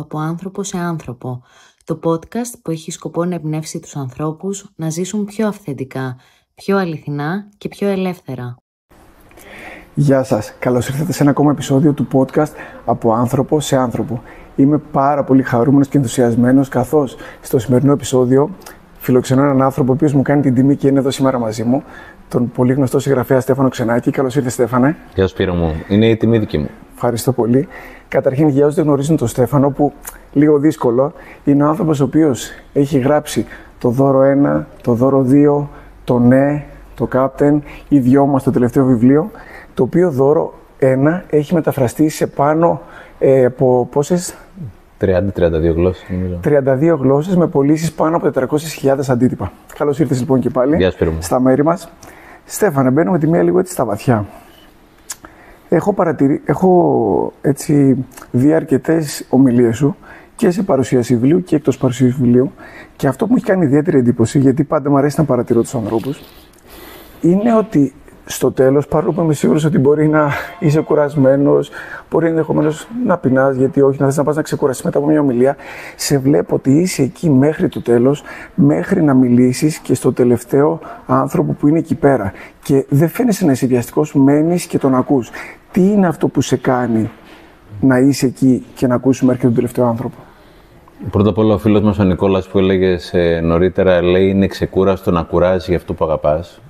Από άνθρωπο σε άνθρωπο, το podcast που έχει σκοπό να εμπνεύσει τους ανθρώπους να ζήσουν πιο αυθεντικά, πιο αληθινά και πιο ελεύθερα. Γεια σας, καλώς ήρθατε σε ένα ακόμα επεισόδιο του podcast από άνθρωπο σε άνθρωπο. Είμαι πάρα πολύ χαρούμενος και ενθουσιασμένος καθώς στο σημερινό επεισόδιο φιλοξενώ έναν άνθρωπο ο οποίος μου κάνει την τιμή και είναι εδώ σήμερα μαζί μου, τον πολύ γνωστό συγγραφέα Στέφανο Ξενάκη. Καλώς ήρθες, Στέφανε. Γεια σου, Σπύρο μου. Είναι η τιμή δική μου. Ευχαριστώ πολύ. Καταρχήν, για όσοι δεν γνωρίζουν τον Στέφανο, που λίγο δύσκολο, είναι ο άνθρωπος ο οποίος έχει γράψει το δώρο 1, το δώρο 2, το ναι, το Κάπτεν, οι δυο μας το τελευταίο βιβλίο, το οποίο δώρο 1 έχει μεταφραστεί σε πάνω από πόσες? 30-32 γλώσσες, νομίζω. 32 γλώσσες με πωλήσεις πάνω από 400.000 αντίτυπα. Καλώς ήρθες λοιπόν και πάλι στα μέρη μας. Στέφανε, μπαίνουμε τη μία λίγο έτσι στα βαθιά. Έχω έτσι δει αρκετές ομιλίες σου και σε παρουσίαση βιβλίου και εκτός παρουσίαση βιβλίου, και αυτό που μου έχει κάνει ιδιαίτερη εντύπωση, γιατί πάντα μου αρέσει να παρατηρώ τους ανθρώπους, είναι ότι στο τέλος, παρόλο που είμαι σίγουρος ότι μπορεί να είσαι κουρασμένος, μπορεί ενδεχομένως να πεινάς, γιατί όχι, να θες να πας να ξεκουρασεις μετά από μια ομιλία, σε βλέπω ότι είσαι εκεί μέχρι το τέλος, μέχρι να μιλήσεις και στο τελευταίο άνθρωπο που είναι εκεί πέρα. Και δεν φαίνεσαι να είσαι βιαστικός, μένεις και τον ακούς. Τι είναι αυτό που σε κάνει να είσαι εκεί και να ακούσεις μέχρι τον τελευταίο άνθρωπο? Πρώτα απ' όλα, ο φίλος μας ο Νικόλας που έλεγες νωρίτερα, λέει είναι ξεκούραστο να κουράζει για αυτό που αγαπάς.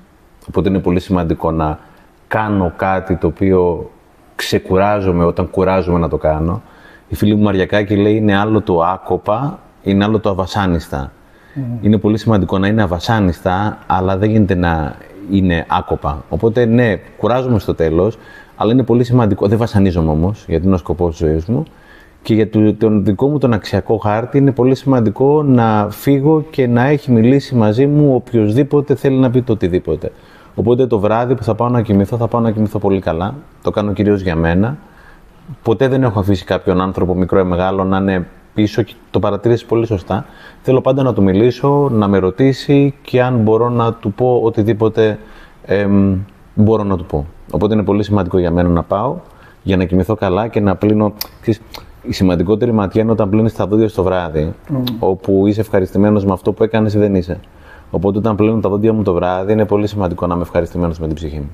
Οπότε είναι πολύ σημαντικό να κάνω κάτι το οποίο ξεκουράζομαι όταν κουράζομαι να το κάνω. Η φίλη μου Μαριακάκη λέει είναι άλλο το άκοπα, είναι άλλο το αβασάνιστα. Είναι πολύ σημαντικό να είναι αβασάνιστα, αλλά δεν γίνεται να είναι άκοπα. Οπότε ναι, κουράζομαι στο τέλος, αλλά είναι πολύ σημαντικό. Δεν βασανίζομαι όμως, γιατί είναι ο σκοπός της ζωής μου. Και για τον δικό μου τον αξιακό χάρτη είναι πολύ σημαντικό να φύγω και να έχει μιλήσει μαζί μου οποιοσδήποτε θέλει να πει το οτιδήποτε. Οπότε το βράδυ που θα πάω να κοιμηθώ πολύ καλά. Το κάνω κυρίως για μένα. Ποτέ δεν έχω αφήσει κάποιον άνθρωπο, μικρό ή μεγάλο, να είναι πίσω και το παρατήρησε πολύ σωστά. Θέλω πάντα να του μιλήσω, να με ρωτήσει και αν μπορώ να του πω οτιδήποτε μπορώ να του πω. Οπότε είναι πολύ σημαντικό για μένα να πάω για να κοιμηθώ καλά και να πλύνω. Η σημαντικότερη ματιά είναι όταν πλύνεις τα δόντια στο βράδυ, όπου είσαι ευχαριστημένος με αυτό που έκανες ή δεν είσαι. Οπότε όταν πλύνω τα δόντια μου το βράδυ, είναι πολύ σημαντικό να είμαι ευχαριστημένος με την ψυχή μου.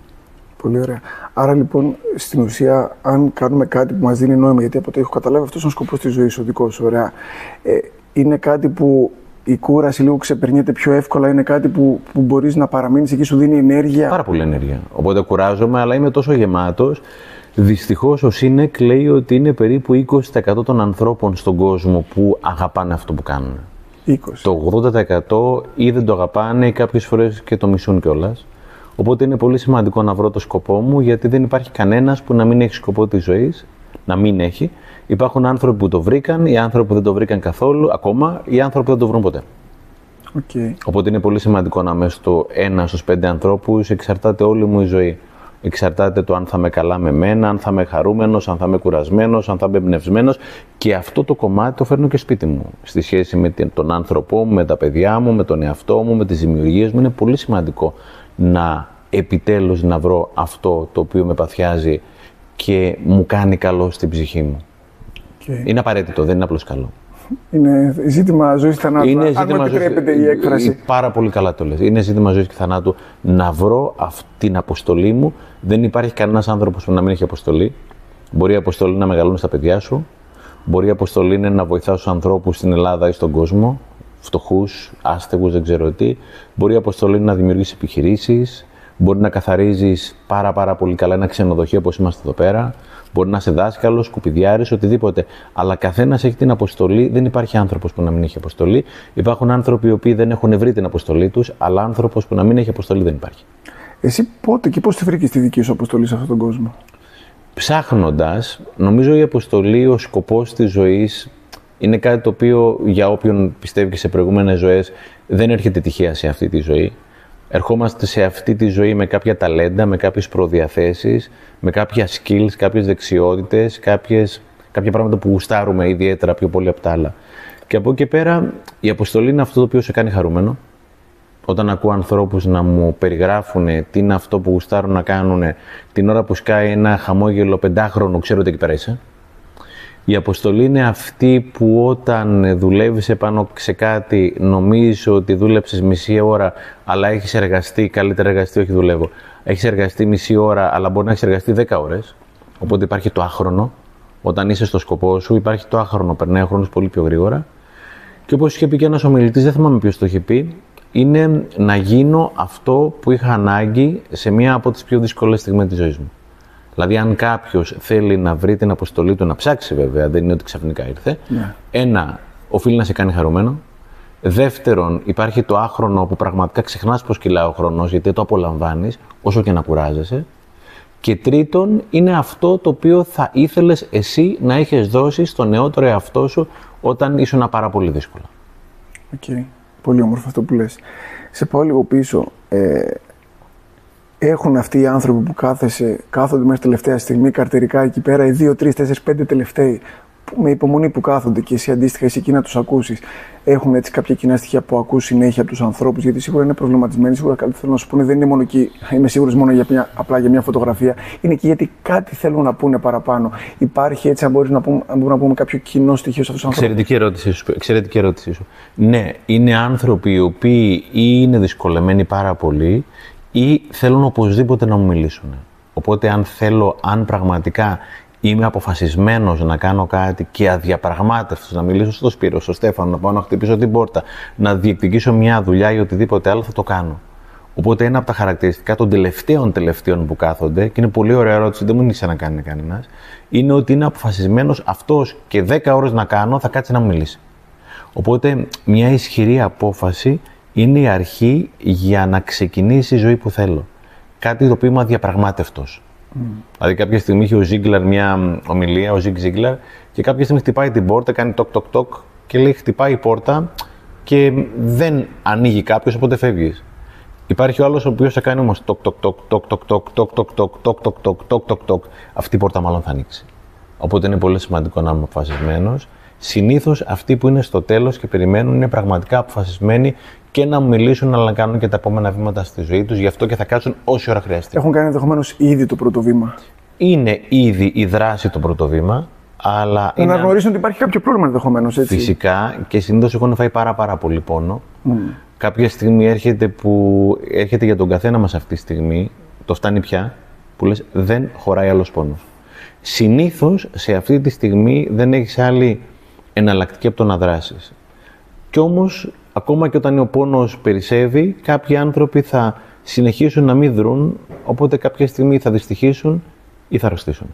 Πολύ ωραία. Άρα λοιπόν, στην ουσία, αν κάνουμε κάτι που μας δίνει νόημα, γιατί από ό,τι έχω καταλάβει αυτός είναι ο σκοπός της ζωής, ο δικός σου, ωραία, είναι κάτι που η κούραση λίγο ξεπερνιέται πιο εύκολα, είναι κάτι που μπορείς να παραμείνεις εκεί, σου δίνει ενέργεια. Πάρα πολύ ενέργεια. Οπότε κουράζομαι, αλλά είμαι τόσο γεμάτος. Δυστυχώς ο ΣΥΝΕΚ λέει ότι είναι περίπου 20% των ανθρώπων στον κόσμο που αγαπάνε αυτό που κάνουν. 20. Το 80% ή δεν το αγαπάνε ή κάποιες φορές και το μισούν κιόλας. Οπότε είναι πολύ σημαντικό να βρω το σκοπό μου, γιατί δεν υπάρχει κανένας που να μην έχει σκοπό της ζωής, να μην έχει. Υπάρχουν άνθρωποι που το βρήκαν, οι άνθρωποι που δεν το βρήκαν καθόλου ακόμα, οι άνθρωποι που δεν το βρουν ποτέ. Okay. Οπότε είναι πολύ σημαντικό να είμαι στο 1 στους 5 ανθρώπους, εξαρτάται όλη μου η ζωή. Εξαρτάται το αν θα είμαι καλά με μένα, αν θα είμαι χαρούμενος, αν θα είμαι κουρασμένος, αν θα είμαι εμπνευσμένος. Και αυτό το κομμάτι το φέρνω και σπίτι μου. Στη σχέση με τον άνθρωπό μου, με τα παιδιά μου, με τον εαυτό μου, με τις δημιουργίες μου. Είναι πολύ σημαντικό να επιτέλους να βρω αυτό το οποίο με παθιάζει και μου κάνει καλό στην ψυχή μου. Okay. Είναι απαραίτητο, δεν είναι απλώς καλό. Είναι ζήτημα ζωής και θανάτου. Αν μου επιτρέπετε η έκφραση. Πάρα πολύ καλά το λες. Είναι ζήτημα ζωής και θανάτου να βρω αυτή την αποστολή μου. Δεν υπάρχει κανένας άνθρωπος που να μην έχει αποστολή. Μπορεί η αποστολή να μεγαλώνει στα παιδιά σου. Μπορεί η αποστολή να βοηθάς τους ανθρώπους στην Ελλάδα ή στον κόσμο. Φτωχούς, άστεγους, δεν ξέρω τι. Μπορεί η αποστολή να δημιουργήσει επιχειρήσεις. Μπορεί να καθαρίζεις πάρα πολύ καλά ένα ξενοδοχείο όπως είμαστε εδώ πέρα. Μπορεί να είσαι δάσκαλος, σκουπιδιάρης, οτιδήποτε. Αλλά καθένας έχει την αποστολή. Δεν υπάρχει άνθρωπος που να μην έχει αποστολή. Υπάρχουν άνθρωποι οι οποίοι δεν έχουν βρει την αποστολή τους, αλλά άνθρωπος που να μην έχει αποστολή δεν υπάρχει. Εσύ πότε και πώς τη βρήκες τη δική σου αποστολή σε αυτόν τον κόσμο? Ψάχνοντας, νομίζω η αποστολή, ο σκοπός της ζωής είναι κάτι το οποίο για όποιον πιστεύει και σε προηγούμενες ζωές δεν έρχεται τυχαία σε αυτή τη ζωή. Ερχόμαστε σε αυτή τη ζωή με κάποια ταλέντα, με κάποιες προδιαθέσεις, με κάποια skills, κάποιες δεξιότητες, κάποια πράγματα που γουστάρουμε ιδιαίτερα πιο πολύ από τα άλλα. Και από εκεί και πέρα η αποστολή είναι αυτό το οποίο σε κάνει χαρούμενο. Όταν ακούω ανθρώπους να μου περιγράφουν τι είναι αυτό που γουστάρουν να κάνουν την ώρα που σκάει ένα χαμόγελο 5χρονο, ξέρω ότι εκεί πέρα είσαι. Η αποστολή είναι αυτή που όταν δουλεύεις επάνω σε κάτι, νομίζεις ότι δούλεψες μισή ώρα, αλλά έχεις εργαστεί, καλύτερα εργαστεί, όχι δουλεύω. Έχεις εργαστεί μισή ώρα, αλλά μπορεί να έχεις εργαστεί 10 ώρες. Οπότε υπάρχει το άχρονο. Όταν είσαι στο σκοπό σου, υπάρχει το άχρονο. Περνάει ο χρόνος πολύ πιο γρήγορα. Και όπως είχε πει και ένας ομιλητής, δεν θυμάμαι ποιος το είχε πει, είναι να γίνω αυτό που είχα ανάγκη σε μία από τις πιο δύσκολες στιγμές της ζωής μου. Δηλαδή, αν κάποιος θέλει να βρει την αποστολή του, να ψάξει βέβαια, δεν είναι ότι ξαφνικά ήρθε. Ναι. Ένα, οφείλει να σε κάνει χαρούμενο. Δεύτερον, υπάρχει το άχρονο που πραγματικά ξεχνάς πως κυλάει ο χρόνος, γιατί το απολαμβάνεις, όσο και να κουράζεσαι. Και τρίτον, είναι αυτό το οποίο θα ήθελες εσύ να έχεις δώσει στο νεότερο εαυτό σου όταν ήσουν πάρα πολύ δύσκολα. Οκ. Πολύ όμορφο αυτό που λες. Σε πάω λίγο πίσω. Έχουν αυτοί οι άνθρωποι που κάθονται μέχρι τελευταία στιγμή καρτερικά εκεί πέρα, οι 2, 3, 4, 5 τελευταίοι, με υπομονή που κάθονται και εσύ αντίστοιχα εσύ εκεί να τους ακούσεις. Έχουν έτσι κάποια κοινά στοιχεία που ακούς συνέχεια από τους ανθρώπους, γιατί σίγουρα είναι προβληματισμένοι. Σίγουρα κάτι θέλουν να σου πούνε, δεν είναι μόνο εκεί, είμαι σίγουρος μόνο απλά για μια φωτογραφία. Είναι εκεί γιατί κάτι θέλουν να πούνε παραπάνω. Υπάρχει έτσι, αν μπορούμε να πούμε κάποιο κοινό στοιχείο σε αυτούς τους ανθρώπους. Εξαιρετική ερώτησή σου. Ναι, είναι άνθρωποι οι οποίοι ή είναι δυσκολεμένοι πάρα πολύ ή θέλουν οπωσδήποτε να μου μιλήσουν. Οπότε, αν πραγματικά είμαι αποφασισμένος να κάνω κάτι και αδιαπραγμάτευτος, να μιλήσω στον Σπύρο, στον Στέφανο, να πάω να χτυπήσω την πόρτα, να διεκδικήσω μια δουλειά ή οτιδήποτε άλλο, θα το κάνω. Οπότε, ένα από τα χαρακτηριστικά των τελευταίων που κάθονται, και είναι πολύ ωραία ερώτηση, δεν μου είναι να κάνει κανένας, είναι ότι είναι αποφασισμένος αυτός και 10 ώρες να κάνω, θα κάτσει να μου μιλήσει. Οπότε, μια ισχυρή απόφαση είναι η αρχή για να ξεκινήσει η ζωή που θέλω. Κάτι το οποίο είμαι αδιαπραγμάτευτος. Δηλαδή, κάποια στιγμή είχε ο Ζίγκλαρ μια ομιλία, ο Ζιγκ Ζίγκλαρ, και κάποια στιγμή χτυπάει την πόρτα, κάνει τοκ και λέει: χτυπάει η πόρτα και δεν ανοίγει κάποιος, οπότε φεύγεις. Υπάρχει ο άλλος ο οποίος θα κάνει όμως τοκ. Αυτή η πόρτα μάλλον θα ανοίξει. Οπότε είναι πολύ σημαντικό να είμαι αποφασισμένος. Συνήθως αυτοί που είναι στο τέλος και περιμένουν είναι πραγματικά αποφασισμένοι και να μου μιλήσουν, αλλά να κάνουν και τα επόμενα βήματα στη ζωή τους. Γι' αυτό και θα κάτσουν όση ώρα χρειαστεί. Έχουν κάνει ενδεχομένως ήδη το πρώτο βήμα. Είναι ήδη η δράση το πρώτο βήμα, αλλά. Να αναγνωρίσουν ότι υπάρχει κάποιο πρόβλημα ενδεχομένως, έτσι. Φυσικά, και συνήθως έχουν φάει πάρα πολύ πόνο. Κάποια στιγμή έρχεται για τον καθένα μας αυτή τη στιγμή, το φτάνει πια, που λες δεν χωράει άλλος πόνος. Συνήθως σε αυτή τη στιγμή δεν έχεις άλλη εναλλακτική από το να δράσεις. Κι όμως, ακόμα και όταν ο πόνος περισσεύει, κάποιοι άνθρωποι θα συνεχίσουν να μην δρουν, οπότε κάποια στιγμή θα δυστυχήσουν ή θα αρρωστήσουν.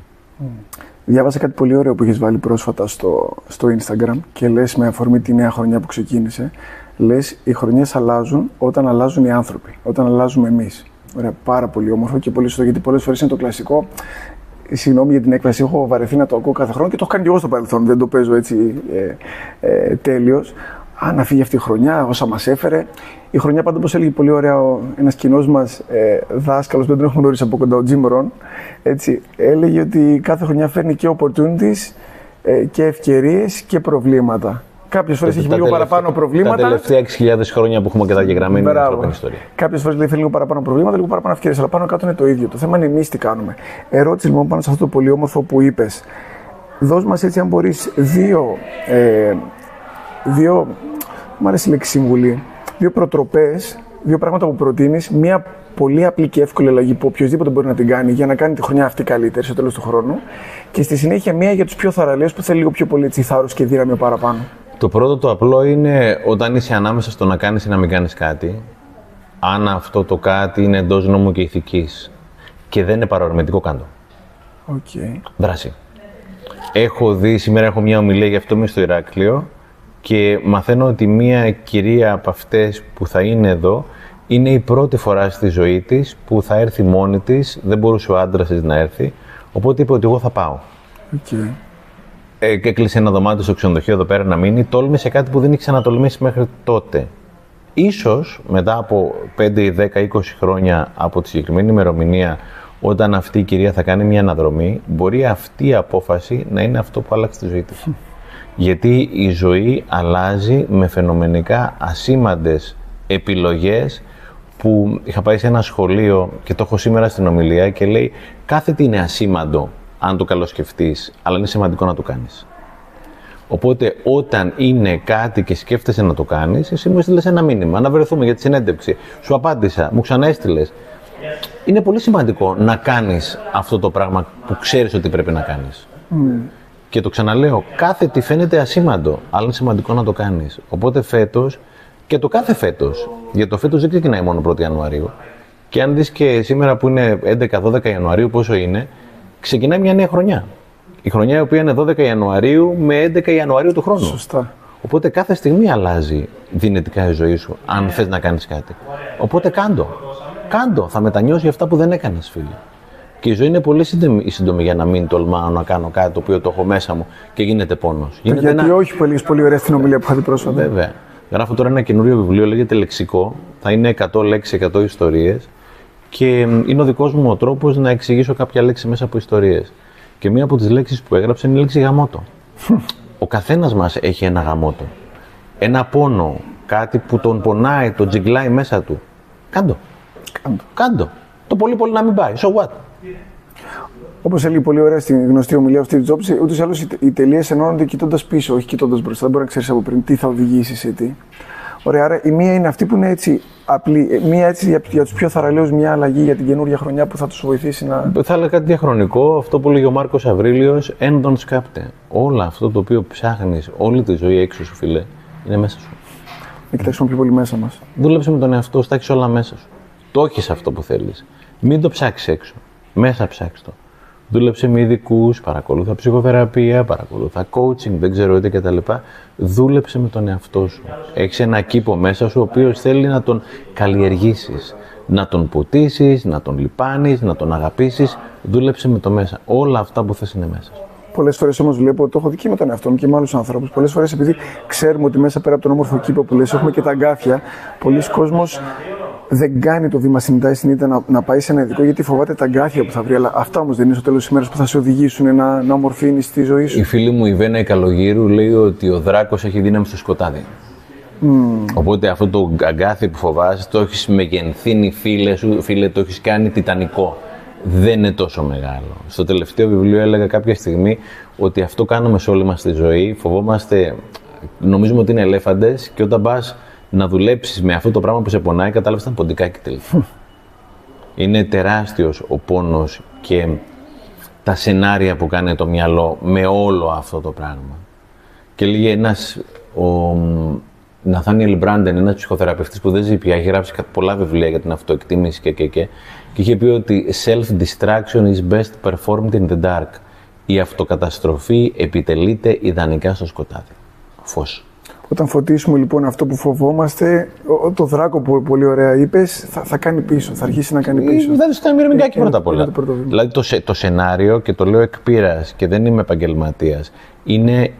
Διάβασα κάτι πολύ ωραίο που έχεις βάλει πρόσφατα στο Instagram και λες με αφορμή τη νέα χρονιά που ξεκίνησε, λες οι χρονιές αλλάζουν όταν αλλάζουν οι άνθρωποι, όταν αλλάζουμε εμείς. Ωραία, πάρα πολύ όμορφο και πολύ σωστό, γιατί πολλές φορές είναι το κλασικό. Συγγνώμη για την έκφραση, έχω βαρεθεί να το ακούω κάθε χρόνο και το έχω κάνει και εγώ στο παρελθόν. Δεν το παίζω έτσι τέλειος. Να φύγει αυτή η χρονιά, όσα μας έφερε. Η χρονιά πάντα, όπως έλεγε πολύ ωραία ένας κοινός μας δάσκαλος, δεν τον έχουμε γνωρίσει από κοντά, ο Jim Rohn, έτσι, έλεγε ότι κάθε χρονιά φέρνει και opportunities και ευκαιρίες και προβλήματα. Κάποιες φορές έχει λίγο παραπάνω προβλήματα. Τα τελευταία 6.000 χρόνια που έχουμε καταγεγραμμένη την ανθρώπινη ιστορία. Κάποιες φορές λέει λίγο παραπάνω προβλήματα, λίγο παραπάνω ευκαιρίες. Αλλά πάνω κάτω είναι το ίδιο. Το θέμα είναι εμείς τι κάνουμε. Ερώτηση λοιπόν πάνω σε αυτό το πολύ όμορφο που είπες. Δώσ' μας έτσι, αν μπορείς, δύο, μου αρέσει η λέξη συμβουλή, δύο προτροπές, δύο πράγματα που προτείνεις, μία πολύ απλή και εύκολη αλλαγή που οποιοδήποτε μπορεί να την κάνει για να κάνει τη χρονιά αυτή καλύτερη στο τέλος του χρόνου, και στη συνέχεια μία για τους πιο θαραλέους που θέλει λίγο πιο πολύ θάρρος και δύναμη παραπάνω. Το πρώτο το απλό είναι όταν είσαι ανάμεσα στο να κάνεις ή να μην κάνεις κάτι, αν αυτό το κάτι είναι εντός νόμου και ηθικής και δεν είναι παρορμητικό, κάντο. Δράση. Σήμερα έχω μια ομιλία, γι' αυτό είμαι στο Ηράκλειο, και μαθαίνω ότι μία κυρία από αυτές που θα είναι εδώ είναι η πρώτη φορά στη ζωή της που θα έρθει μόνη της, δεν μπορούσε ο άντρας της να έρθει, οπότε είπε ότι εγώ θα πάω. Έκλεισε ένα δωμάτιο στο ξενοδοχείο εδώ πέρα να μείνει, τόλμησε κάτι που δεν είχε ξανατολμήσει μέχρι τότε. Ίσως μετά από 5, 10, 20 χρόνια από τη συγκεκριμένη ημερομηνία, όταν αυτή η κυρία θα κάνει μια αναδρομή, μπορεί αυτή η απόφαση να είναι αυτό που άλλαξε τη ζωή της. Γιατί η ζωή αλλάζει με φαινομενικά ασήμαντες επιλογές που είχα πάει σε ένα σχολείο και το έχω σήμερα στην ομιλία και λέει κάθε τι είναι ασήμαντο αν το καλοσκεφτείς, αλλά είναι σημαντικό να το κάνεις. Οπότε, όταν είναι κάτι και σκέφτεσαι να το κάνεις, εσύ μου έστειλες ένα μήνυμα, να βρεθούμε για τη συνέντευξη. Σου απάντησα, μου ξαναέστειλες. Είναι πολύ σημαντικό να κάνεις αυτό το πράγμα που ξέρεις ότι πρέπει να κάνεις. Και το ξαναλέω, κάθε τι φαίνεται ασήμαντο, αλλά είναι σημαντικό να το κάνεις. Οπότε φέτος, και το κάθε φέτος, γιατί το φέτος δεν ξεκινάει μόνο 1η Ιανουαρίου, και αν δεις και σήμερα που είναι 11-12 Ιανουαρίου, πόσο είναι, ξεκινάει μια νέα χρονιά. Η χρονιά η οποία είναι 12 Ιανουαρίου με 11 Ιανουαρίου του χρόνου. Σωστά. Οπότε κάθε στιγμή αλλάζει δυνητικά η ζωή σου, αν θες να κάνεις κάτι. Οπότε κάντο, θα μετανιώσει αυτά που δεν έκανες, φίλε. Και η ζωή είναι πολύ σύντομη για να μην τολμάω να κάνω κάτι το οποίο το έχω μέσα μου και γίνεται πόνος. Γιατί όχι, που έλεγες πολύ ωραία στην ομιλία που είχατε πρόσφατα. Βέβαια. Γράφω τώρα ένα καινούριο βιβλίο, λέγεται Λεξικό. Θα είναι 100 λέξεις, 100 ιστορίες. Και είναι ο δικός μου ο τρόπος να εξηγήσω κάποια λέξη μέσα από ιστορίες. Και μία από τις λέξεις που έγραψα είναι η λέξη γαμότο. Ο καθένας μας έχει ένα γαμότο. Ένα πόνο, κάτι που τον πονάει, τον τζιγκλάει μέσα του. Κάντο. Το πολύ να μην πάει. So what? Όπως έλεγε πολύ ωραία στην γνωστή ομιλία αυτή τη Jobs, ούτως ή άλλως οι τελείες ενώνονται κοιτώντας πίσω, όχι κοιτώντας μπροστά. Δεν μπορεί να ξέρεις από πριν τι θα οδηγήσει σε τι. Ωραία, άρα η μία είναι αυτή που είναι έτσι απλή. Μία έτσι για τους πιο θαραλέους, μια αλλαγή για την καινούργια χρονιά που θα τους βοηθήσει να. Θα έλεγα κάτι διαχρονικό, αυτό που λέγει ο Μάρκος Αβρίλιος, εν τον σκάπτε. Όλο αυτό το οποίο ψάχνεις όλη τη ζωή έξω σου, φίλε, είναι μέσα σου. Να κοιτάξουμε πιο πολύ μέσα μας. Δούλεψε με τον εαυτό σου, τα έχεις όλα μέσα σου. Το έχεις αυτό που θέλεις. Μην το ψάξεις έξω. Μέσα ψάξεις το. Δούλεψε με ειδικούς, παρακολούθα ψυχοθεραπεία, παρακολούθα coaching, δεν ξέρω τι κτλ. Δούλεψε με τον εαυτό σου. Έχεις ένα κήπο μέσα σου, ο οποίος θέλει να τον καλλιεργήσεις, να τον ποτίσεις, να τον λιπάνεις, να τον αγαπήσεις. Δούλεψε με το μέσα. Όλα αυτά που θες είναι μέσα σου. Πολλές φορές όμως βλέπω, το έχω δει και με τον εαυτό μου και με άλλους ανθρώπους. Πολλές φορές, επειδή ξέρουμε ότι μέσα πέρα από τον όμορφο κήπο που λες, έχουμε και τα αγκάθια, πολλοί κόσμος δεν κάνει το βήμα συνειδητά ή συνείδητα να πάει σε ένα ειδικό γιατί φοβάται τα αγκάθια που θα βρει. Αλλά αυτά όμως δεν είναι στο τέλος της ημέρας που θα σε οδηγήσουν να ομορφύνεις τη ζωή σου. Η φίλη μου η Βένα η Καλογύρου λέει ότι ο δράκος έχει δύναμη στο σκοτάδι. Οπότε αυτό το αγκάθι που φοβάσαι το έχεις μεγενθύνει, φίλε, το έχεις κάνει τιτανικό. Δεν είναι τόσο μεγάλο. Στο τελευταίο βιβλίο έλεγα κάποια στιγμή ότι αυτό κάνουμε σε όλη μας τη ζωή. Φοβόμαστε, νομίζουμε ότι είναι ελέφαντες και όταν πας να δουλέψεις με αυτό το πράγμα που σε πονάει, κατάλαβες ήταν ποντικάκι τελικά. Είναι τεράστιος ο πόνος και τα σενάρια που κάνει το μυαλό με όλο αυτό το πράγμα. Και λέγει ο Ναθάνιελ Μπράντεν, ένας ψυχοθεραπευτής που δεν ζει πια, έχει γράψει πολλά βιβλία για την αυτοεκτίμηση και είχε πει ότι self-distraction is best performed in the dark. Η αυτοκαταστροφή επιτελείται ιδανικά στο σκοτάδι. Φως. Όταν φωτίσουμε λοιπόν αυτό που φοβόμαστε, το δράκο που πολύ ωραία είπες, θα κάνει πίσω, θα αρχίσει να κάνει πίσω. Θα το κάνει μυρμηγκάκι πρώτα απ' όλα. Δηλαδή το σενάριο, και το λέω εκ πείρας και δεν είμαι επαγγελματίας, είναι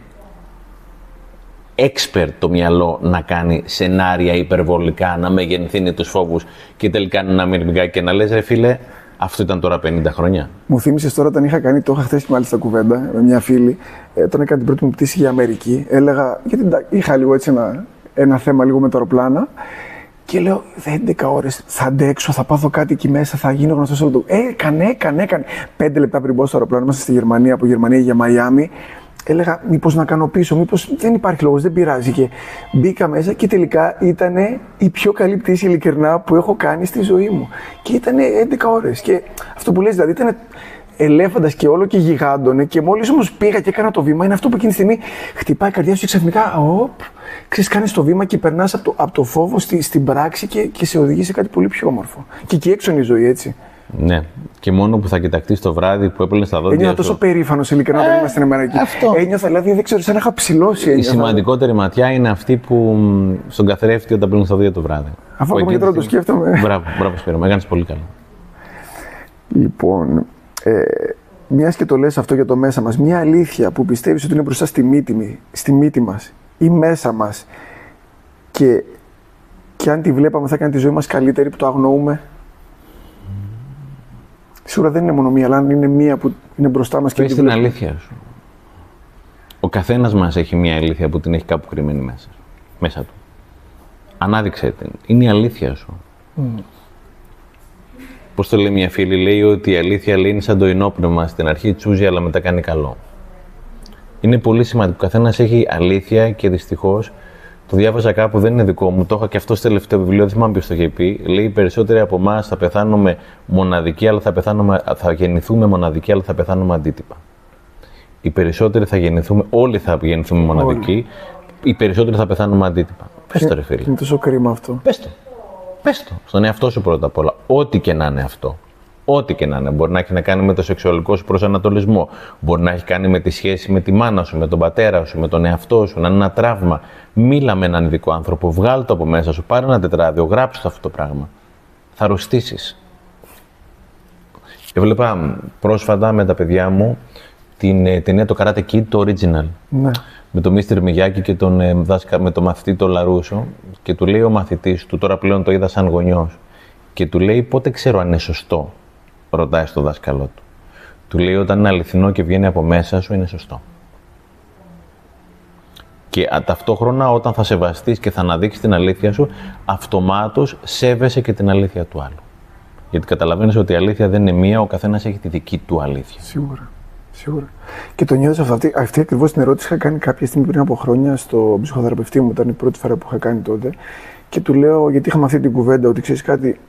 expert το μυαλό να κάνει σενάρια υπερβολικά, να μεγενθύνει τους φόβους και τελικά να μυρμηγκάκι και να λες ρε φίλε, αυτό ήταν τώρα 50 χρόνια. Μου θύμισες τώρα όταν είχα κάνει, το είχα χθες και μάλιστα κουβέντα με μια φίλη, όταν έκανα την πρώτη μου πτήση για Αμερική, έλεγα, γιατί είχα λίγο έτσι ένα θέμα λίγο με τα αεροπλάνα και λέω 11 ώρες θα αντέξω, θα πάθω κάτι εκεί μέσα, θα γίνω γνωστός όλο το. Έκανε. 5 λεπτά πριν μπω στο αεροπλάνο, είμαστε στη Γερμανία, από Γερμανία για Μαϊάμι. Έλεγα, μήπως να κάνω πίσω, μήπως δεν υπάρχει λόγος, δεν πειράζει. Και μπήκα μέσα και τελικά ήταν η πιο καλή πτήση ειλικρινά που έχω κάνει στη ζωή μου. Και ήταν 11 ώρες. Και αυτό που λες, δηλαδή ήταν ελέφαντας και όλο και γιγάντωνε. Και μόλις όμως πήγα και έκανα το βήμα, είναι αυτό που εκείνη τη στιγμή χτυπάει η καρδιά σου και ξαφνικά, ξέρεις, κάνεις το βήμα και περνάς από το φόβο στην πράξη και σε οδηγεί σε κάτι πολύ πιο όμορφο. Και εκεί έξω είναι η ζωή, έτσι. Ναι, και μόνο που θα κοιταχτείς το βράδυ που έπαιρνες τα δόντια. Ένιωθα τόσο περήφανος ειλικρινά όταν ήμασταν εκεί. Ένιωθα, δηλαδή, δεν ξέρω, σαν να είχα ψηλώσει. Η σημαντικότερη ματιά είναι αυτή που στον καθρέφτη όταν πλύνεις τα δόντια το βράδυ. Αφού ακόμα και τώρα το σκέφτομαι. Μπράβο, Σπύρο, με έκανες πολύ καλά. Λοιπόν, μιας και το λες αυτό για το μέσα μας, μια αλήθεια που πιστεύεις ότι είναι μπροστά στη μύτη μας ή μέσα μας και αν τη βλέπαμε θα κάνει τη ζωή μας καλύτερη που το αγνοούμε. Σίγουρα δεν είναι μόνο μία, αλλά αν είναι μία που είναι μπροστά μας και πες την αλήθεια σου. Ο καθένας μας έχει μία αλήθεια που την έχει κάπου κρυμμένη μέσα του. Ανάδειξε την. Είναι η αλήθεια σου. Πώς το λέει μια φίλη, λέει ότι η αλήθεια λέει είναι σαν το ενόπνευμα. Στην αρχή τσούζει, αλλά μετά κάνει καλό. Είναι πολύ σημαντικό. Ο καθένας έχει αλήθεια και δυστυχώς το διάβαζα κάπου, δεν είναι δικό μου. Το είχα και αυτό στο τελευταίο βιβλίο, δεν θυμάμαι ποιος το είχε πει. Λέει: οι περισσότεροι από εμάς θα πεθάνουμε μοναδικοί, αλλά θα γεννηθούμε μοναδικοί, αλλά θα πεθάνουμε αντίτυπα. Οι περισσότεροι θα γεννηθούμε, όλοι θα γεννηθούμε μοναδικοί. Οι περισσότεροι θα πεθάνουμε αντίτυπα. Πες το, ρε φίλε. Είναι τόσο κρίμα αυτό. Πες το. Πες το. Στον εαυτό σου πρώτα απ' όλα. Ό,τι και να είναι αυτό. Ό,τι και να είναι. Μπορεί να έχει να κάνει με το σεξουαλικό σου προσανατολισμό. Μπορεί να έχει κάνει με τη σχέση με τη μάνα σου, με τον πατέρα σου, με τον εαυτό σου. Να είναι ένα τραύμα. Μίλα με έναν ειδικό άνθρωπο. Βγάλ' το από μέσα σου. Πάρε ένα τετράδιο. Γράψε αυτό το πράγμα. Θα αρρωστήσεις. Έβλεπα πρόσφατα με τα παιδιά μου την ταινία το Karate Kid, το original. Ναι. Με τον Μίστερ Μιγιάκη και με τον μαθητή τον Λαρούσο. Και του λέει ο μαθητής του, τώρα πλέον το είδα σαν γονιός, και του λέει: πότε ξέρω αν είναι σωστό, ρωτάει στο δάσκαλό του. Του λέει: όταν είναι αληθινό και βγαίνει από μέσα σου, είναι σωστό. Και ταυτόχρονα, όταν θα σεβαστείς και θα αναδείξεις την αλήθεια σου, αυτομάτως σέβεσαι και την αλήθεια του άλλου. Γιατί καταλαβαίνεις ότι η αλήθεια δεν είναι μία, ο καθένας έχει τη δική του αλήθεια. Σίγουρα. Σίγουρα. Και το νιώθω αυτή ακριβώς την ερώτηση είχα κάνει κάποια στιγμή πριν από χρόνια στο ψυχοθεραπευτή μου. Ήταν η πρώτη φορά που είχα κάνει τότε. Και του λέω, γιατί είχαμε αυτή την κουβέντα, ότι ξέρεις κάτι,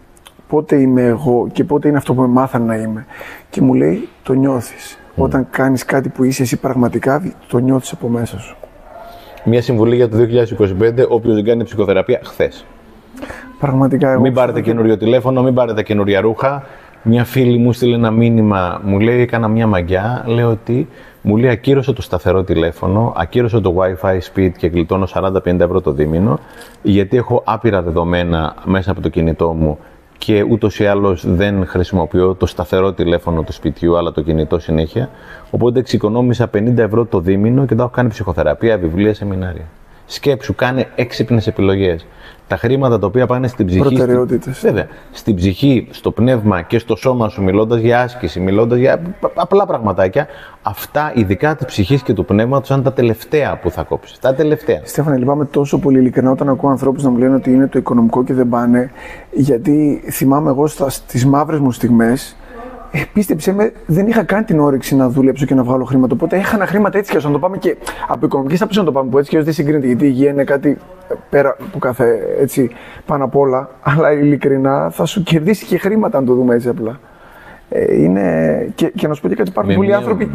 πότε είμαι εγώ και πότε είναι αυτό που με μάθαν να είμαι. Και μου λέει, το νιώθεις. Όταν κάνεις κάτι που είσαι εσύ πραγματικά, το νιώθεις από μέσα σου. Μια συμβουλή για το 2025, όποιος δεν κάνει ψυχοθεραπεία, χθες. Πραγματικά εγώ. Μην πάρετε καινούριο τηλέφωνο, μην πάρετε καινούρια ρούχα. Μια φίλη μου στείλε ένα μήνυμα, μου λέει: έκανα μια μαγιά. Λέω ότι μου λέει: ακύρωσε το σταθερό τηλέφωνο, ακύρωσε το Wi-Fi σπίτι και γλιτώνω 40-50 ευρώ το δίμηνο, γιατί έχω άπειρα δεδομένα μέσα από το κινητό μου και ούτως ή άλλως δεν χρησιμοποιώ το σταθερό τηλέφωνο του σπιτιού, αλλά το κινητό συνέχεια. Οπότε εξοικονόμησα 50 ευρώ το δίμηνο και τα έχω κάνει ψυχοθεραπεία, βιβλία, σεμινάρια. Σκέψου, κάνε έξυπνες επιλογές. Τα χρήματα τα οποία πάνε στην ψυχή. Προτεραιότητες. Βέβαια. Στην ψυχή, στο πνεύμα και στο σώμα σου, μιλώντας για άσκηση, μιλώντας για απλά πραγματάκια, αυτά ειδικά της ψυχής και του πνεύματος είναι τα τελευταία που θα κόψεις. Τα τελευταία. Στέφανε, λυπάμαι τόσο πολύ ειλικρινά όταν ακούω ανθρώπους να μου λένε ότι είναι το οικονομικό και δεν πάνε. Γιατί θυμάμαι εγώ στις μαύρες μου στιγμές. Πίστεψέ με, δεν είχα καν την όρεξη να δουλέψω και να βγάλω χρήματα. Οπότε έχανα χρήματα έτσι κι αλλιώς. Να το πάμε και από οικονομική άποψη να το πάμε που έτσι κι αλλιώς δεν συγκρίνεται. Γιατί η υγεία είναι κάτι πέρα από κάθε έτσι πάνω απ' όλα. Αλλά ειλικρινά θα σου κερδίσει και χρήματα αν το δούμε έτσι απλά. Και να σου πω και κάτι, υπάρχουν πολλοί άνθρωποι.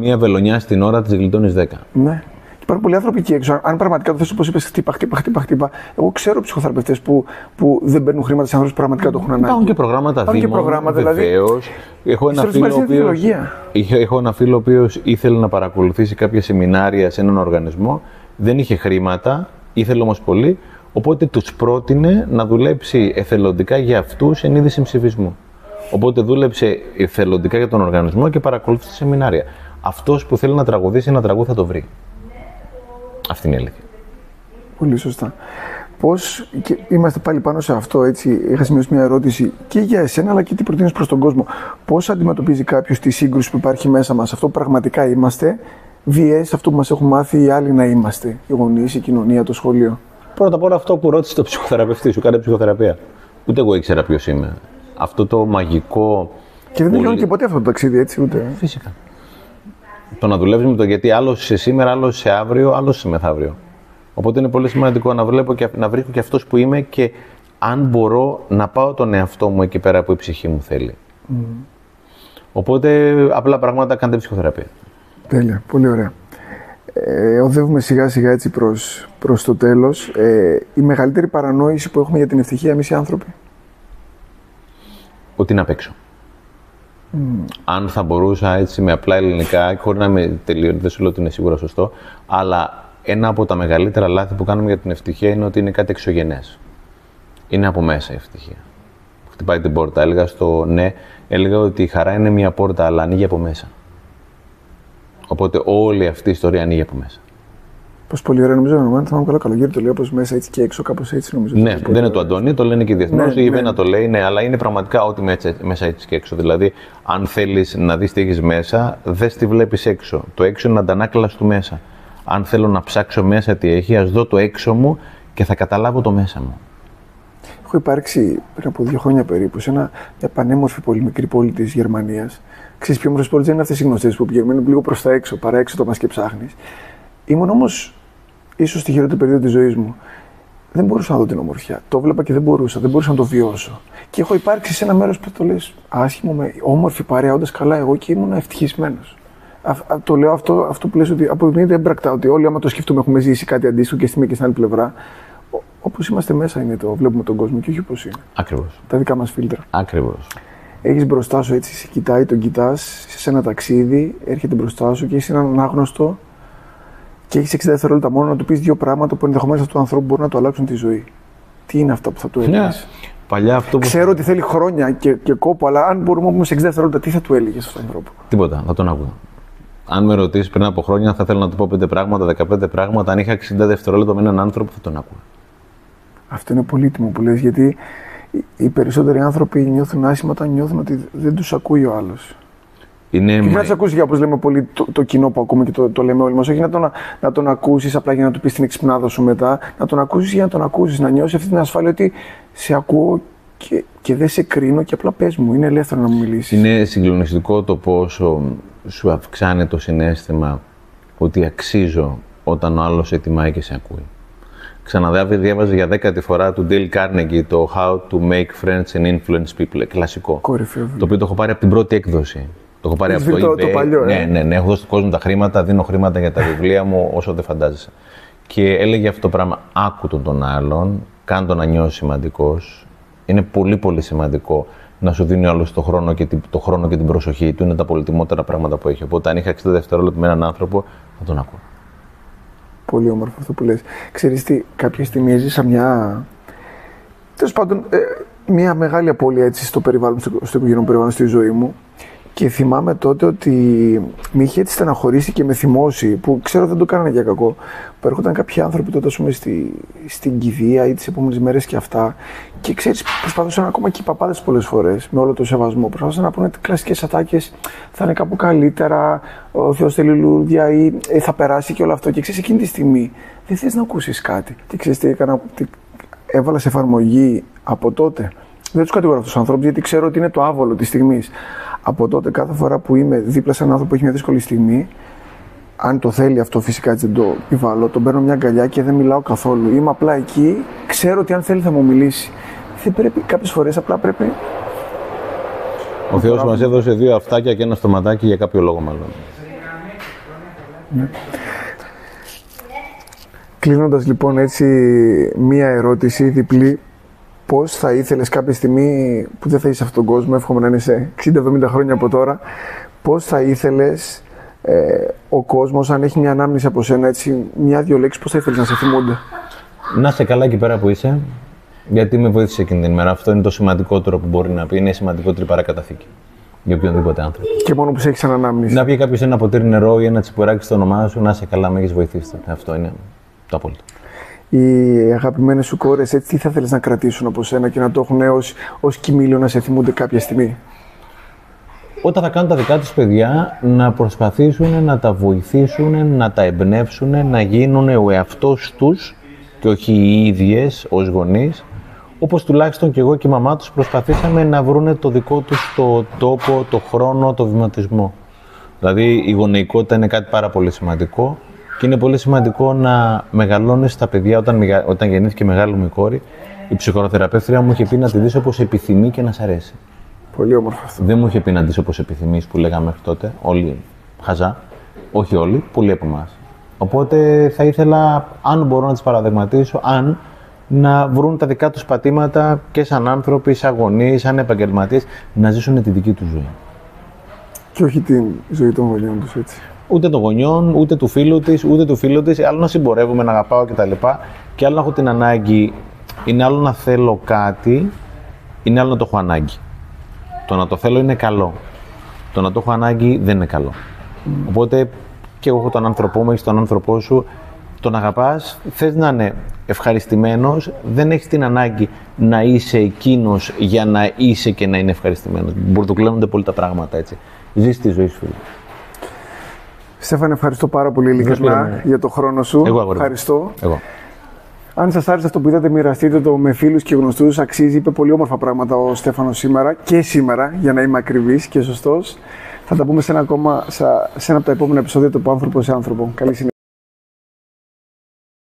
Μία βελονιά στην ώρα της γλιτώνεις 10. Ναι. Υπάρχουν πολλοί άνθρωποι εκεί έξω. Αν πραγματικά το θες, όπως είπες, χτύπα. Εγώ ξέρω ψυχοθεραπευτές που δεν παίρνουν χρήματα σε ανθρώπους που πραγματικά το έχουν ανάγκη. Υπάρχουν και προγράμματα δήμων. Βεβαίως. Έχω ένα φίλο ο οποίος ήθελε να παρακολουθήσει κάποια σεμινάρια σε έναν οργανισμό. Δεν είχε χρήματα, ήθελε όμως πολύ. Οπότε τους πρότεινε να δουλέψει εθελοντικά για αυτούς εν είδη συμψηφισμού. Οπότε δούλεψε εθελοντικά για τον οργανισμό και παρακολούθησε σεμινάρια. Αυτός που θέλει να τραγουδήσει ένα τραγούδι θα το βρει. Αυτή είναι η αλήθεια. Πολύ σωστά. Πώς, και είμαστε πάλι πάνω σε αυτό, έτσι, είχα σημειώσει μια ερώτηση και για εσένα, αλλά και τι προτείνεις προς τον κόσμο. Πώς αντιμετωπίζει κάποιος τη σύγκρουση που υπάρχει μέσα μας, αυτό που πραγματικά είμαστε, βίες, αυτό που μας έχουν μάθει οι άλλοι να είμαστε, οι γονείς, η κοινωνία, το σχολείο. Πρώτα απ' όλα αυτό που ρώτησε το ψυχοθεραπευτή σου, κάνε ψυχοθεραπεία. Ούτε εγώ ήξερα ποιος είμαι. Αυτό το μαγικό. Και δεν τελειώνει και ποτέ αυτό το ταξίδι, έτσι, ούτε. Φυσικά. Το να δουλεύεις με το γιατί άλλος είσαι σήμερα, άλλος είσαι αύριο, άλλος είσαι μεθαύριο. Οπότε είναι πολύ σημαντικό να βλέπω και να βρίσκω και αυτός που είμαι και αν μπορώ να πάω τον εαυτό μου εκεί πέρα που η ψυχή μου θέλει. Οπότε απλά πράγματα κάντε ψυχοθεραπεία. Τέλεια, πολύ ωραία. Οδεύουμε σιγά σιγά έτσι προς το τέλος. Η μεγαλύτερη παρανόηση που έχουμε για την ευτυχία εμείς οι άνθρωποι. Ότι είναι απ' έξω. Αν θα μπορούσα έτσι με απλά ελληνικά, χωρίς να είμαι τελείως, δεν σου λέω ότι είναι σίγουρα σωστό, αλλά ένα από τα μεγαλύτερα λάθη που κάνουμε για την ευτυχία είναι ότι είναι κάτι εξωγενές. Είναι από μέσα η ευτυχία. Χτυπάει την πόρτα. Έλεγα ότι η χαρά είναι μια πόρτα, αλλά ανοίγει από μέσα. Οπότε όλη αυτή η ιστορία ανοίγει από μέσα. Πως πολύ ωραία, νομίζω ότι θα είμαι καλογύρι το λέω, πως μέσα έτσι και έξω, κάπως έτσι νομίζω. Ναι, δεν είναι το Αντώνη, το λένε και διεθνώς. Η Ιβένα το λέει, ναι, αλλά είναι πραγματικά ό,τι μέσα έτσι και έξω. Δηλαδή, αν θέλεις να δεις τι έχεις μέσα, δες τι βλέπεις έξω. Το έξω είναι αντανάκλας του μέσα. Αν θέλω να ψάξω μέσα τι έχει, ας δω το έξω μου και θα καταλάβω το μέσα μου. Έχω υπάρξει πριν από 2 χρόνια περίπου σε μια πανέμορφη πολύ μικρή πόλη της Γερμανίας. Ξέρεις, πιο όμορφες πόλεις δεν είναι αυτές οι γνωστές που πηγαίνουν λίγο προς τα έξω, παρά έξω το μας και ψάχνεις. Ήμουν όμως ίσως στη χειρότερη περίοδο της ζωής μου. Δεν μπορούσα να δω την ομορφιά. Το βλέπα και δεν μπορούσα να το βιώσω. Και έχω υπάρξει σε ένα μέρος που το λες άσχημο, με όμορφη παρέα, όντας καλά εγώ και ήμουν ευτυχισμένος. Το λέω αυτό που λες ότι αποδεικνύεται έμπρακτα ότι όλοι, άμα το σκεφτούμε, έχουμε ζήσει κάτι αντίστοιχο και στη μία και στην άλλη πλευρά. Όπως είμαστε μέσα είναι βλέπουμε τον κόσμο και όχι όπως είναι. Ακριβώς. Τα δικά μας φίλτρα. Ακριβώς. Έχεις μπροστά σου έτσι, σε κοιτάει, τον κοιτάς, σε ένα ταξίδι, έρχεται μπροστά σου και έχεις έναν άγνωστο και έχεις 60 δευτερόλεπτα μόνο να του πεις 2 πράγματα που ενδεχομένως αυτού του ανθρώπου μπορούν να του αλλάξουν τη ζωή. Τι είναι αυτά που θα του έλεγες? Παλιά αυτό που... Ξέρω ότι θέλει χρόνια και κόπο, αλλά αν μπορούμε όμως σε 60 δευτερόλεπτα, τι θα του έλεγες αυτόν τον άνθρωπο? Τίποτα, θα τον άκουγα. Αν με ρωτήσεις πριν από χρόνια, θα ήθελα να του πω 5 πράγματα, 15 πράγματα. Αν είχα 60 δευτερόλεπτα με έναν άνθρωπο, θα τον άκουγα. Αυτό είναι πολύτιμο που λες, γιατί οι περισσότεροι άνθρωποι νιώθουν άσχημα όταν νιώθουν ότι δεν τους ακούει ο άλλος. Και να τους ακούσει, όπως λέμε πολύ το κοινό που ακούμε και το λέμε όλοι μας, όχι να τον ακούσεις απλά για να του πεις την εξυπνάδα σου μετά, να τον ακούσεις για να τον ακούσεις, να νιώσεις αυτή την ασφάλεια ότι σε ακούω και δεν σε κρίνω και απλά πες μου, είναι ελεύθερο να μου μιλήσεις. Είναι συγκλονιστικό το πόσο σου αυξάνει το συναίσθημα ότι αξίζω όταν ο άλλος σε τιμάει και σε ακούει. Διάβαζε για 10η φορά του Dale Carnegie το How to Make Friends and Influence People, κλασικό. Κορυφαίο. Το οποίο το έχω πάρει από την πρώτη έκδοση. Το έχω πάρει από το eBay. Το παλιό, Ναι, έχω δώσει στον κόσμο τα χρήματα, δίνω χρήματα για τα βιβλία μου όσο δεν φαντάζεσαι. Και έλεγε αυτό το πράγμα, άκου τον άλλον, κάν τον να νιώσει σημαντικός. Είναι πολύ πολύ σημαντικό να σου δίνει ο άλλος το χρόνο και την προσοχή του. Είναι τα πολυτιμότερα πράγματα που έχει. Οπότε αν είχα 60 δευτερόλεπτα με έναν άνθρωπο, θα τον ακούω. Πολύ όμορφο αυτό που λες. Ξέρεις τι, κάποια στιγμή έζησα τέλος πάντων, μια μεγάλη απώλεια έτσι στο οικογενειακό περιβάλλον στη ζωή μου. Και θυμάμαι τότε ότι με είχε έτσι στεναχωρήσει και με θυμώσει, που ξέρω δεν το κάνανε για κακό, που έρχονταν κάποιοι άνθρωποι τότε, ας πούμε, στην κηδεία ή τις επόμενες μέρες και αυτά. Και ξέρεις, προσπαθούσαν ακόμα και οι παπάδες πολλές φορές, με όλο το σεβασμό, προσπαθούσαν να πούνε κλασικές ατάκες, θα είναι κάπου καλύτερα, ο Θεός θέλει λουλούδια ή θα περάσει και όλο αυτό. Και ξέρεις, εκείνη τη στιγμή δεν θες να ακούσεις κάτι. Και ξέρεις τι έκανα, έβαλα σε εφαρμογή από τότε. Δεν τους κατηγορώ αυτούς τους ανθρώπους, γιατί ξέρω ότι είναι το άβολο της στιγμής. Από τότε, κάθε φορά που είμαι δίπλα σε έναν άνθρωπο που έχει μια δύσκολη στιγμή, αν το θέλει αυτό, φυσικά έτσι δεν το επιβάλλω, τον παίρνω μια αγκαλιά και δεν μιλάω καθόλου. Είμαι απλά εκεί, ξέρω ότι αν θέλει θα μου μιλήσει. Δεν πρέπει, κάποιες φορές απλά πρέπει. Ο Θεός μας έδωσε 2 αυτάκια και ένα στοματάκι για κάποιο λόγο, μάλλον. Ναι. Κλείνοντας λοιπόν έτσι μία ερώτηση διπλή. Πώς θα ήθελες κάποια στιγμή που δεν θα είσαι σε αυτόν τον κόσμο, εύχομαι να είναι σε 60-70 χρόνια από τώρα, πώς θα ήθελες ο κόσμος, αν έχει μια ανάμνηση από σένα, έτσι, 1-2 λέξεις, πώς θα ήθελες να σε θυμούνται? Να είσαι καλά εκεί πέρα που είσαι, γιατί με βοήθησε εκείνη την ημέρα. Αυτό είναι το σημαντικότερο που μπορεί να πει, είναι η σημαντικότερη παρακαταθήκη για οποιονδήποτε άνθρωπο. Και μόνο που σε έχεις ανάμνηση. Να πει κάποιος ένα ποτήρι νερό ή ένα τσιπουράκι στο όνομά σου, να είσαι καλά, με έχεις βοηθήσει. Αυτό είναι το απόλυτο. Οι αγαπημένες σου κόρες, έτσι, τι θα θέλεις να κρατήσουν από σένα και να το έχουν ως κοιμήλιο να σε θυμούνται κάποια στιγμή? Όταν θα κάνουν τα δικά τους παιδιά, να προσπαθήσουν να τα βοηθήσουν, να τα εμπνεύσουν, να γίνουν ο εαυτός τους και όχι οι ίδιες ως γονείς, όπως τουλάχιστον και εγώ και η μαμά τους προσπαθήσαμε να βρούνε το δικό τους το τόπο, το χρόνο, το βηματισμό. Δηλαδή η γονεϊκότητα είναι κάτι πάρα πολύ σημαντικό. Και είναι πολύ σημαντικό να μεγαλώνεις τα παιδιά. Όταν γεννήθηκε μεγάλη μου η κόρη, η ψυχοθεραπεύτρια μου είχε πει να τη δεις όπως επιθυμεί και να σ' αρέσει. Πολύ όμορφο αυτό. Δεν μου είχε πει να δεις όπως επιθυμείς που λέγαμε μέχρι τότε. Όλοι χαζά. Όχι όλοι, πολλοί από εμάς. Οπότε θα ήθελα, αν μπορώ να τις παραδειγματίσω, να βρουν τα δικά τους πατήματα και σαν άνθρωποι, σαν γονείς, σαν επαγγελματίες, να ζήσουν τη δική τους ζωή. Και όχι τη ζωή των γονιών τους, έτσι. Ούτε των γονιών, ούτε του φίλου της, ούτε του φίλου της. Άλλο να συμπορεύομαι, να αγαπάω κτλ. Και άλλο να έχω την ανάγκη. Είναι άλλο να θέλω κάτι, είναι άλλο να το έχω ανάγκη. Το να το θέλω είναι καλό. Το να το έχω ανάγκη δεν είναι καλό. Οπότε και εγώ έχω τον άνθρωπό μου, έχεις τον άνθρωπό σου. Τον αγαπάς, θες να είναι ευχαριστημένος, δεν έχεις την ανάγκη να είσαι εκείνος για να είσαι και να είναι ευχαριστημένος. Μπουρδουκλένονται πολύ τα πράγματα έτσι. Ζεις τη ζωή σου, φίλε. Στέφανε, ευχαριστώ πάρα πολύ ειλικρινά για το χρόνο σου. Εγώ, ευχαριστώ. Εγώ. Αν σας άρεσε αυτό που είδατε, μοιραστείτε το με φίλους και γνωστούς. Αξίζει, είπε πολύ όμορφα πράγματα ο Στέφανος σήμερα, για να είμαι ακριβής και σωστός. Θα τα πούμε σε ένα από τα επόμενα επεισόδια του Από Άνθρωπο σε Άνθρωπο. Καλή συνέχεια.